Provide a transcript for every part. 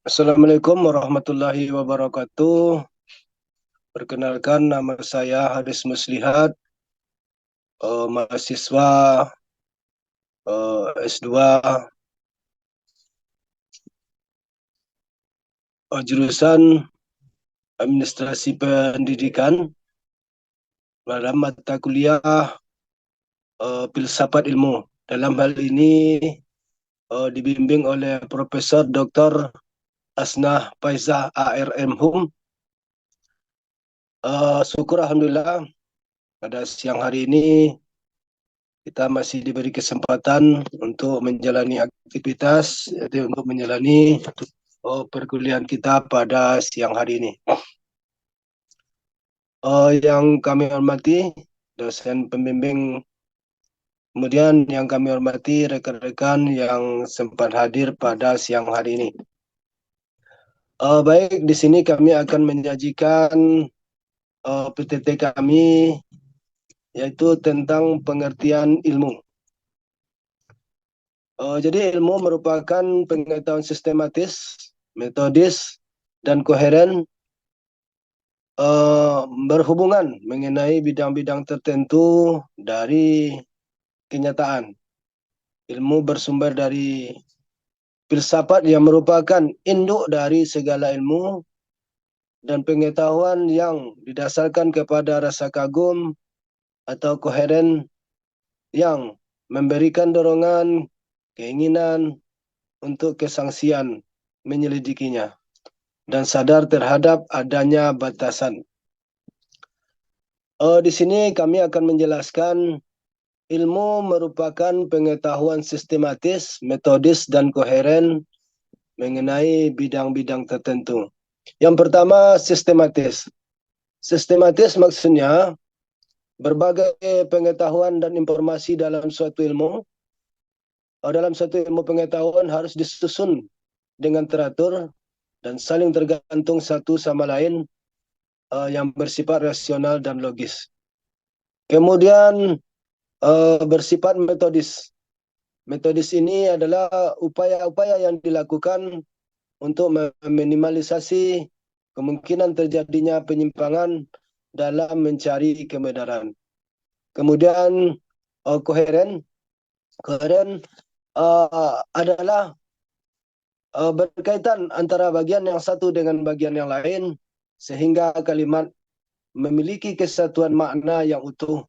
Assalamualaikum warahmatullahi wabarakatuh. Perkenalkan, nama saya Haris Muslihat, mahasiswa S2, jurusan Administrasi Pendidikan dalam mata kuliah Filsafat Ilmu. Dalam hal ini dibimbing oleh Profesor Dr. Asnah Faizah ARM Hum. Syukur Alhamdulillah pada siang hari ini kita masih diberi kesempatan untuk menjalani aktivitas, yaitu untuk menjalani perkuliahan kita pada siang hari ini. Yang kami hormati dosen pembimbing, kemudian yang kami hormati rekan-rekan yang sempat hadir pada siang hari ini. Baik, di sini kami akan menyajikan PTT kami, yaitu tentang pengertian ilmu. Jadi ilmu merupakan pengetahuan sistematis, metodis, dan koheren berhubungan mengenai bidang-bidang tertentu dari kenyataan. Ilmu bersumber dari filsafat yang merupakan induk dari segala ilmu dan pengetahuan yang didasarkan kepada rasa kagum atau koheren yang memberikan dorongan, keinginan untuk kesangsian menyelidikinya dan sadar terhadap adanya batasan. Di sini kami akan menjelaskan ilmu merupakan pengetahuan sistematis, metodis, dan koheren mengenai bidang-bidang tertentu. Yang pertama, sistematis. Sistematis maksudnya berbagai pengetahuan dan informasi dalam suatu ilmu. Dalam suatu ilmu pengetahuan harus disusun dengan teratur dan saling tergantung satu sama lain, yang bersifat rasional dan logis. Kemudian bersifat metodis. Metodis ini adalah upaya-upaya yang dilakukan untuk meminimalisasi kemungkinan terjadinya penyimpangan dalam mencari kebenaran. Kemudian koheren. Koheren adalah berkaitan antara bagian yang satu dengan bagian yang lain, sehingga kalimat memiliki kesatuan makna yang utuh.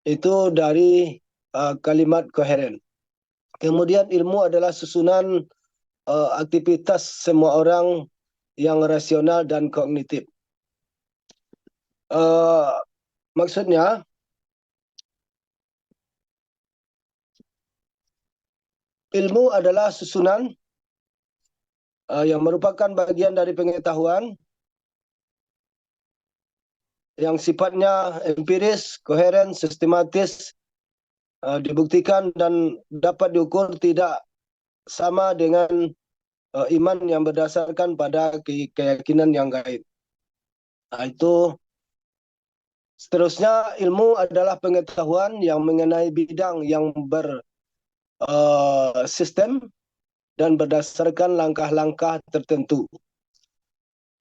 Itu dari kalimat koheren. Kemudian ilmu adalah susunan aktivitas semua orang yang rasional dan kognitif. Maksudnya, ilmu adalah susunan yang merupakan bagian dari pengetahuan yang sifatnya empiris, koheren, sistematis, dibuktikan dan dapat diukur, tidak sama dengan iman yang berdasarkan pada keyakinan yang gaib. Itu seterusnya, ilmu adalah pengetahuan yang mengenai bidang yang bersistem dan berdasarkan langkah-langkah tertentu.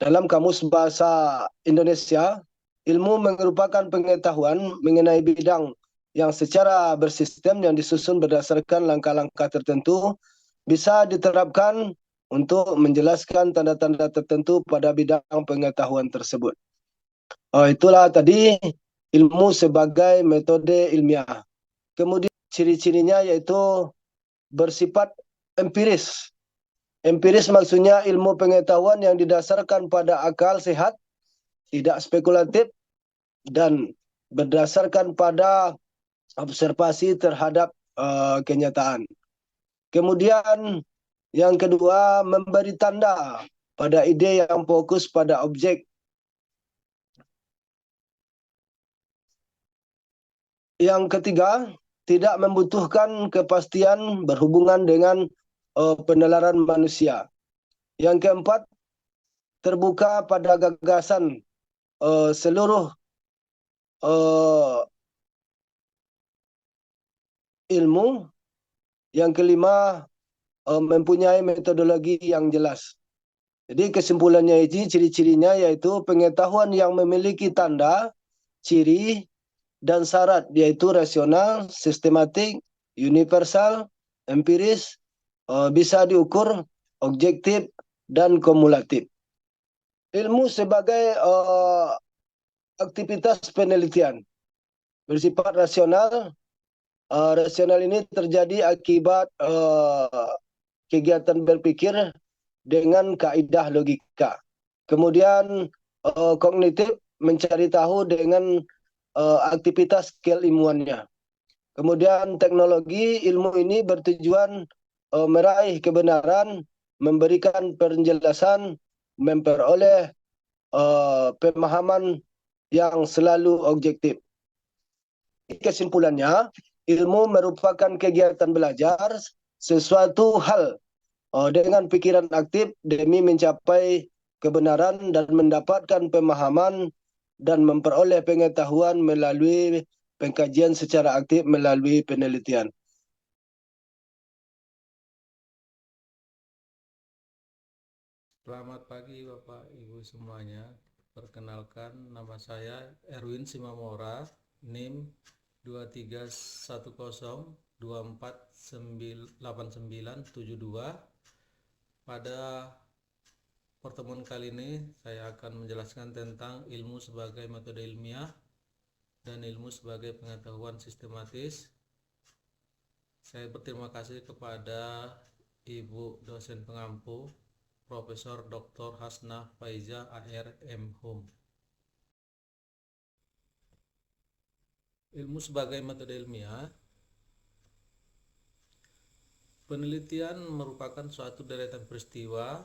Dalam Kamus Bahasa Indonesia, ilmu merupakan pengetahuan mengenai bidang yang secara bersistem yang disusun berdasarkan langkah-langkah tertentu, bisa diterapkan untuk menjelaskan tanda-tanda tertentu pada bidang pengetahuan tersebut. Itulah tadi ilmu sebagai metode ilmiah. Kemudian ciri-cirinya yaitu bersifat empiris. Empiris maksudnya ilmu pengetahuan yang didasarkan pada akal sehat, tidak spekulatif, dan berdasarkan pada observasi terhadap kenyataan. Kemudian yang kedua, memberi tanda pada ide yang fokus pada objek. Yang ketiga, tidak membutuhkan kepastian berhubungan dengan penalaran manusia. Yang keempat, terbuka pada gagasan seluruh ilmu. Yang kelima, mempunyai metodologi yang jelas. Jadi kesimpulannya ini ciri-cirinya yaitu pengetahuan yang memiliki tanda, ciri, dan syarat yaitu rasional, sistematik, universal, empiris, bisa diukur, objektif, dan kumulatif. Ilmu sebagai aktivitas penelitian bersifat rasional. Rasional ini terjadi akibat kegiatan berpikir dengan kaidah logika. Kemudian kognitif mencari tahu dengan aktivitas keilmuannya. Kemudian teknologi ilmu ini bertujuan meraih kebenaran, memberikan penjelasan, memperoleh pemahaman yang selalu objektif. Kesimpulannya, ilmu merupakan kegiatan belajar sesuatu hal dengan pikiran aktif demi mencapai kebenaran dan mendapatkan pemahaman dan memperoleh pengetahuan melalui pengkajian secara aktif melalui penelitian. Selamat pagi Bapak Ibu semuanya. Perkenalkan, nama saya Erwin Simamora, NIM 2310248972. Pada pertemuan kali ini saya akan menjelaskan tentang ilmu sebagai metode ilmiah dan ilmu sebagai pengetahuan sistematis. Saya berterima kasih kepada Ibu dosen pengampu Profesor Dr. Hasnah Faiza ARM Hum. Ilmu sebagai metode ilmiah. Penelitian merupakan suatu deretan peristiwa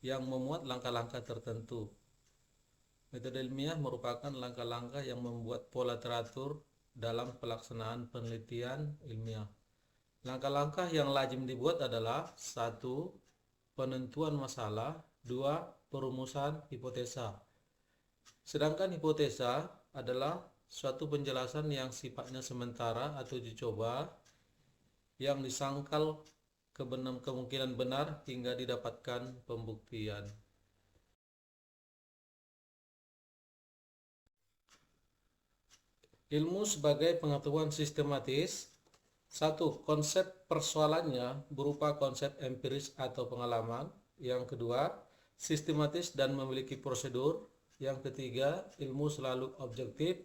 yang memuat langkah-langkah tertentu. Metode ilmiah merupakan langkah-langkah yang membuat pola teratur dalam pelaksanaan penelitian ilmiah. Langkah-langkah yang lazim dibuat adalah 1. Penentuan masalah, 2. Perumusan hipotesa. Sedangkan hipotesa adalah suatu penjelasan yang sifatnya sementara atau uji coba yang disangkal kemungkinan benar hingga didapatkan pembuktian. Ilmu sebagai pengetahuan sistematis. 1. Konsep persoalannya berupa konsep empiris atau pengalaman. Yang kedua, sistematis dan memiliki prosedur. Yang ketiga, ilmu selalu objektif.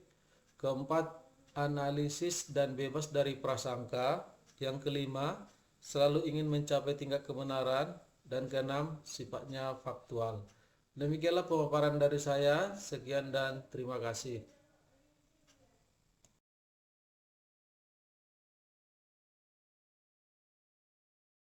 Keempat, analisis dan bebas dari prasangka. Yang kelima, selalu ingin mencapai tingkat kebenaran. Dan keenam, sifatnya faktual. Demikianlah pemaparan dari saya. Sekian dan terima kasih.